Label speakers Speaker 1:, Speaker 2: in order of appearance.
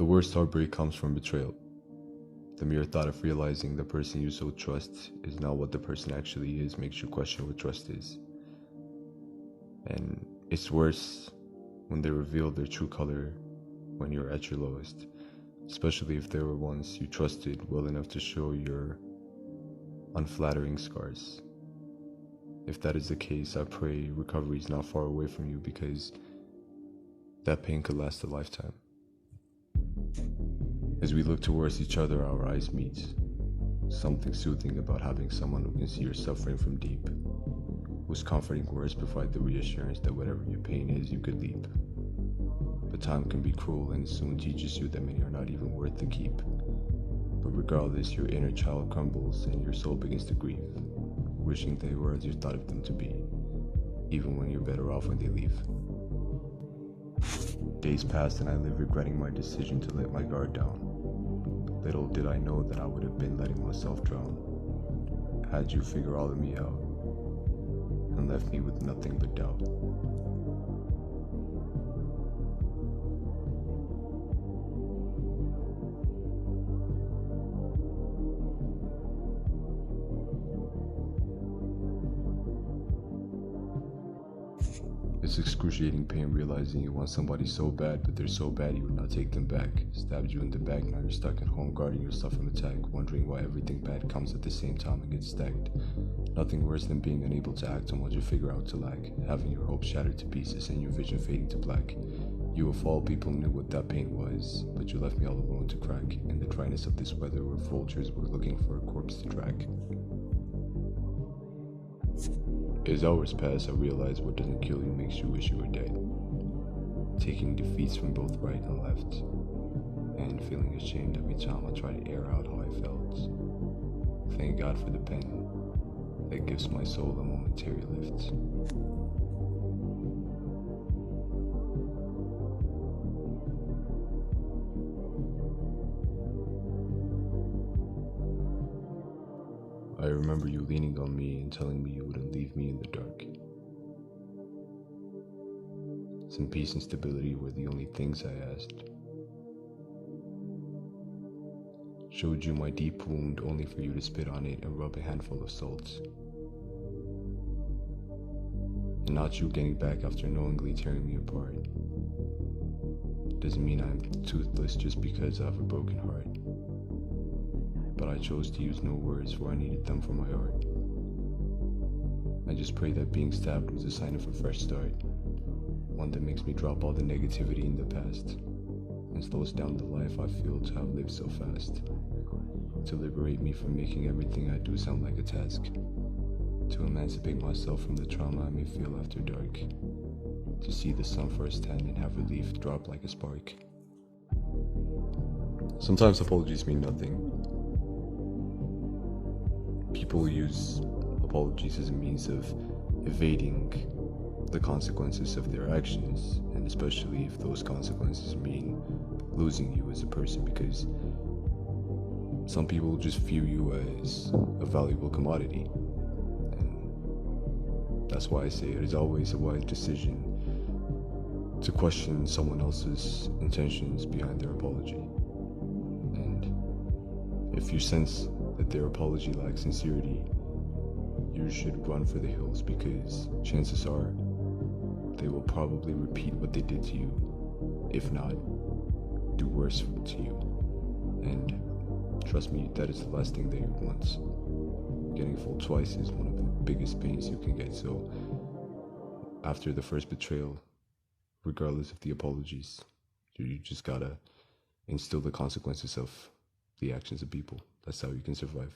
Speaker 1: The worst heartbreak comes from betrayal. The mere thought of realizing the person you so trust is not what the person actually is makes you question what trust is. And it's worse when they reveal their true color when you're at your lowest, especially if they were ones you trusted well enough to show your unflattering scars. If that is the case, I pray recovery is not far away from you, because that pain could last a lifetime. As we look towards each other, our eyes meet. Something soothing about having someone who can see your suffering from deep, whose comforting words provide the reassurance that whatever your pain is, you could leap. But time can be cruel and soon teaches you that many are not even worth the keep. But regardless, your inner child crumbles and your soul begins to grieve, wishing they were as you thought of them to be, even when you're better off when they leave. Days passed and I lived regretting my decision to let my guard down. Little did I know that I would have been letting myself drown, had you figure all of me out, and left me with nothing but doubt. It's excruciating pain realizing you want somebody so bad, but they're so bad you would not take them back. Stabbed you in the back, now you're stuck at home guarding yourself from attack, wondering why everything bad comes at the same time and gets stacked. Nothing worse than being unable to act on what you figure out to lack, having your hopes shattered to pieces and your vision fading to black. You of all people knew what that pain was, but you left me all alone to crack, in the dryness of this weather where vultures were looking for a corpse to drag. As hours pass, I realize what doesn't kill you makes you wish you were dead. Taking defeats from both right and left, and feeling ashamed every time I try to air out how I felt. Thank God for the pen that gives my soul a momentary lift. I remember you leaning on me and telling me you wouldn't leave me in the dark. Some peace and stability were the only things I asked. Showed you my deep wound only for you to spit on it and rub a handful of salt. And not you getting back after knowingly tearing me apart. Doesn't mean I'm toothless just because I have a broken heart. But I chose to use no words, for I needed them for my art. I just pray that being stabbed was a sign of a fresh start, one that makes me drop all the negativity in the past, and slows down the life I feel to have lived so fast, to liberate me from making everything I do sound like a task, to emancipate myself from the trauma I may feel after dark, to see the sun firsthand and have relief drop like a spark. Sometimes apologies mean nothing. People use apologies as a means of evading the consequences of their actions, and especially if those consequences mean losing you as a person, because some people just view you as a valuable commodity. And that's why I say it is always a wise decision to question someone else's intentions behind their apology. And if you sense that their apology lacks sincerity, you should run for the hills, because chances are they will probably repeat what they did to you, if not do worse to you. And trust me, that is the last thing that you want. Getting fooled twice is one of the biggest pains you can get. So after the first betrayal, regardless of the apologies, you just gotta instill the consequences of the actions of people. That's how you can survive.